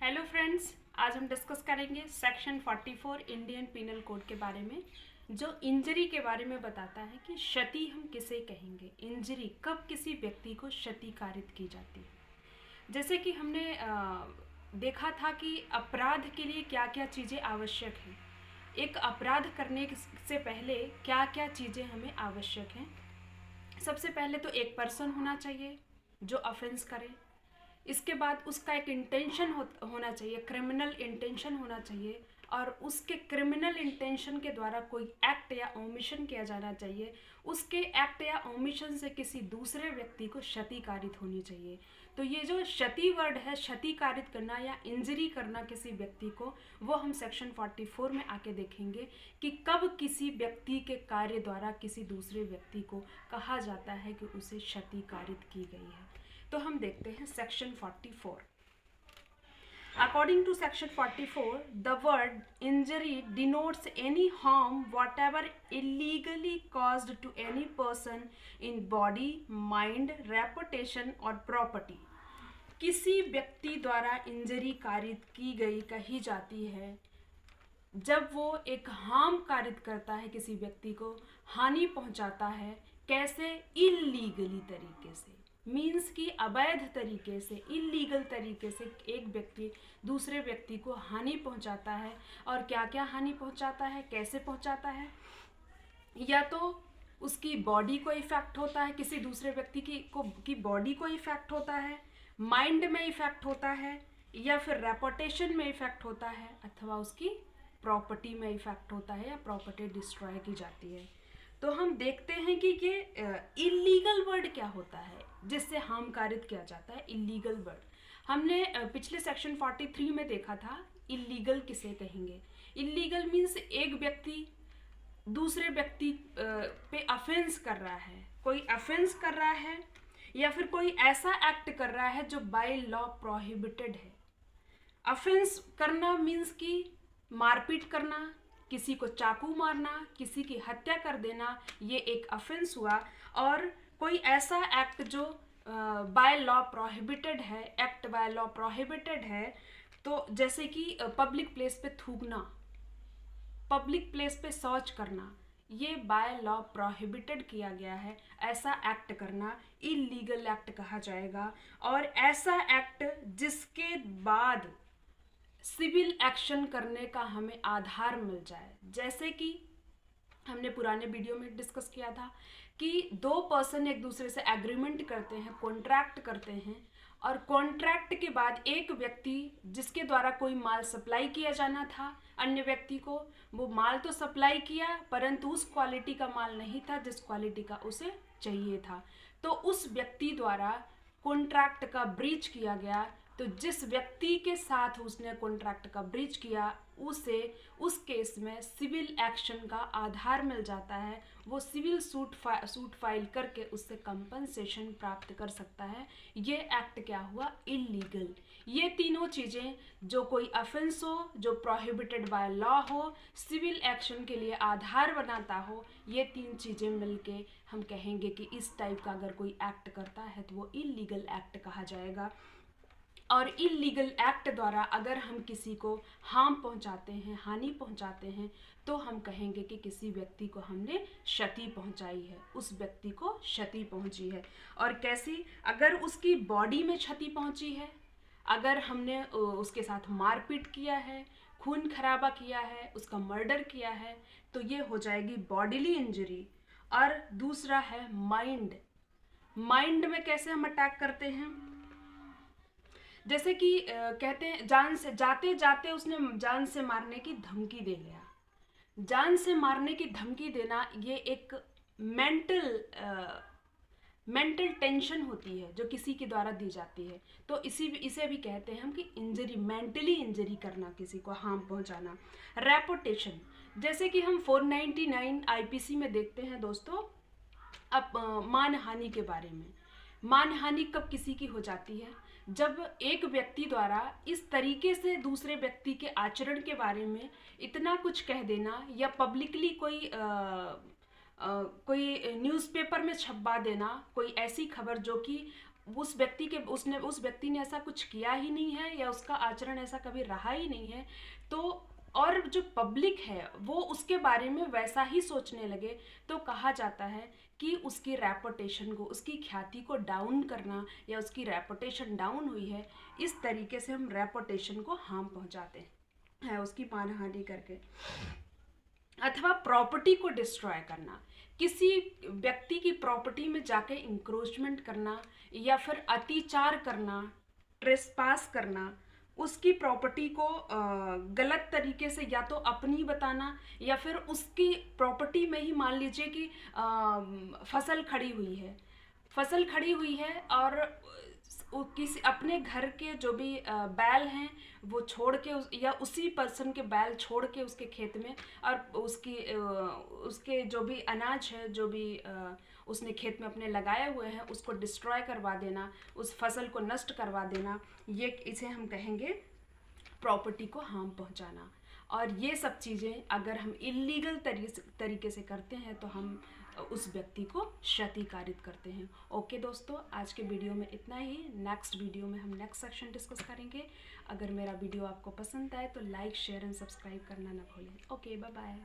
Hello friends, आज हम discuss करेंगे सेक्शन 44 इंडियन पिनल कोड के बारे में, जो इंजरी के बारे में बताता है कि क्षति हम किसे कहेंगे। इंजरी कब किसी व्यक्ति को क्षति कारित की जाती है। जैसे कि हमने देखा था कि अपराध के लिए क्या क्या चीज़ें आवश्यक हैं। एक अपराध करने से पहले क्या क्या चीज़ें हमें आवश्यक हैं। सबसे पहले तो एक पर्सन होना चाहिए जो ऑफेंस करे। इसके बाद उसका एक इंटेंशन होना चाहिए, क्रिमिनल इंटेंशन होना चाहिए, और उसके क्रिमिनल इंटेंशन के द्वारा कोई एक्ट या ओमिशन किया जाना चाहिए। उसके एक्ट या ओमिशन से किसी दूसरे व्यक्ति को क्षति कारित होनी चाहिए। तो ये जो क्षति वर्ड है, क्षति कारित करना या इंजरी करना किसी व्यक्ति को, वो हम सेक्शन 44 में आके देखेंगे कि कब किसी व्यक्ति के कार्य द्वारा किसी दूसरे व्यक्ति को कहा जाता है कि उसे क्षति कारित की गई है। तो हम देखते हैं section 44। According to section 44, the word injury denotes any harm whatever illegally caused to any person in body, mind, reputation or property. किसी व्यक्ति द्वारा इंजरी कारित की गई कही जाती है जब वो एक हार्म कारित करता है, किसी व्यक्ति को हानि पहुंचाता है। कैसे? इलीगली तरीके से, मीन्स कि अवैध तरीके से, इलीगल तरीके से एक व्यक्ति दूसरे व्यक्ति को हानि पहुंचाता है। और क्या क्या हानि पहुंचाता है, कैसे पहुंचाता है? या तो उसकी बॉडी को इफेक्ट होता है, किसी दूसरे व्यक्ति की बॉडी को इफेक्ट होता है, माइंड में इफेक्ट होता है, या फिर रेपुटेशन में इफेक्ट होता है, अथवा उसकी प्रॉपर्टी में इफेक्ट होता है या प्रॉपर्टी डिस्ट्रॉय की जाती है। तो हम देखते हैं कि ये इलीगल वर्ड क्या होता है जिससे हार्म कारित किया जाता है। इलीगल वर्ड हमने पिछले सेक्शन 43 में देखा था। इलीगल किसे कहेंगे? इलीगल मीन्स एक व्यक्ति दूसरे व्यक्ति पे अफेंस कर रहा है, कोई अफेंस कर रहा है, या फिर कोई ऐसा एक्ट कर रहा है जो बाय लॉ प्रोहिबिटेड है। अफेंस करना मीन्स कि मारपीट करना, किसी को चाकू मारना, किसी की हत्या कर देना, ये एक अफेंस हुआ। और कोई ऐसा एक्ट जो बाय लॉ प्रोहिबिटेड है, एक्ट बाय लॉ प्रोहिबिटेड है, तो जैसे कि पब्लिक प्लेस पे थूकना, पब्लिक प्लेस पे शौच करना, ये बाय लॉ प्रोहिबिटेड किया गया है। ऐसा एक्ट करना इलीगल एक्ट कहा जाएगा। और ऐसा एक्ट जिसके बाद सिविल एक्शन करने का हमें आधार मिल जाए। जैसे कि हमने पुराने वीडियो में डिस्कस किया था कि दो पर्सन एक दूसरे से एग्रीमेंट करते हैं, कॉन्ट्रैक्ट करते हैं, और कॉन्ट्रैक्ट के बाद एक व्यक्ति जिसके द्वारा कोई माल सप्लाई किया जाना था अन्य व्यक्ति को, वो माल तो सप्लाई किया परंतु उस क्वालिटी का माल नहीं था जिस क्वालिटी का उसे चाहिए था। तो उस व्यक्ति द्वारा कॉन्ट्रैक्ट का ब्रीच किया गया। तो जिस व्यक्ति के साथ उसने कॉन्ट्रैक्ट का ब्रीच किया उसे उस केस में सिविल एक्शन का आधार मिल जाता है। वो सिविल सूट फाइल करके उससे कंपनसेशन प्राप्त कर सकता है। ये एक्ट क्या हुआ? इलीगल। ये तीनों चीज़ें, जो कोई अफेंस हो, जो प्रोहिबिटेड बाय लॉ हो, सिविल एक्शन के लिए आधार बनाता हो, ये तीन चीज़ें मिलके हम कहेंगे कि इस टाइप का अगर कोई एक्ट करता है तो वो इलीगल एक्ट कहा जाएगा। और इलीगल एक्ट द्वारा अगर हम किसी को हार्म पहुंचाते हैं, हानि पहुंचाते हैं, तो हम कहेंगे कि किसी व्यक्ति को हमने क्षति पहुंचाई है, उस व्यक्ति को क्षति पहुंची है। और कैसी? अगर उसकी बॉडी में क्षति पहुंची है, अगर हमने उसके साथ मारपीट किया है, खून खराबा किया है, उसका मर्डर किया है, तो ये हो जाएगी बॉडीली इंजरी। और दूसरा है माइंड। माइंड में कैसे हम अटैक करते हैं? जैसे कि कहते हैं जान से जाते जाते उसने जान से मारने की धमकी दे लिया। जान से मारने की धमकी देना ये एक मेंटल टेंशन होती है जो किसी के द्वारा दी जाती है। तो इसे भी कहते हैं हम कि इंजरी, मेंटली इंजरी करना, किसी को हार्म पहुंचाना। रेपुटेशन, जैसे कि हम 499 आईपीसी में देखते हैं दोस्तों, अब मानहानि के बारे में। मानहानि कब किसी की हो जाती है? जब एक व्यक्ति द्वारा इस तरीके से दूसरे व्यक्ति के आचरण के बारे में इतना कुछ कह देना, या पब्लिकली कोई न्यूज़पेपर में छपवा देना कोई ऐसी खबर जो कि उस व्यक्ति ने ऐसा कुछ किया ही नहीं है या उसका आचरण ऐसा कभी रहा ही नहीं है, तो और जो पब्लिक है वो उसके बारे में वैसा ही सोचने लगे, तो कहा जाता है कि उसकी रेपुटेशन को, उसकी ख्याति को डाउन करना या उसकी रेपुटेशन डाउन हुई है, इस तरीके से हम रेपुटेशन को हार्म पहुंचाते हैं उसकी मानहानि करके। अथवा प्रॉपर्टी को डिस्ट्रॉय करना, किसी व्यक्ति की प्रॉपर्टी में जाके इंक्रोचमेंट करना या फिर अतिचार करना, ट्रेसपास करना, उसकी प्रॉपर्टी को गलत तरीके से या तो अपनी बताना या फिर उसकी प्रॉपर्टी में ही मान लीजिए कि फसल खड़ी हुई है, फसल खड़ी हुई है और किसी अपने घर के जो भी बैल हैं वो छोड़ के या उसी पर्सन के बैल छोड़ के उसके खेत में, और उसके जो भी अनाज है, जो भी उसने खेत में अपने लगाए हुए हैं, उसको डिस्ट्रॉय करवा देना, उस फसल को नष्ट करवा देना, ये इसे हम कहेंगे प्रॉपर्टी को हार्म पहुंचाना। और ये सब चीज़ें अगर हम इलीगल तरीके से करते हैं तो हम उस व्यक्ति को क्षतिकारित करते हैं। ओके दोस्तों, आज के वीडियो में इतना ही। नेक्स्ट वीडियो में हम नेक्स्ट सेक्शन डिस्कस करेंगे। अगर मेरा वीडियो आपको पसंद आए तो लाइक, शेयर एंड सब्सक्राइब करना ना भूलें। Okay, bye bye.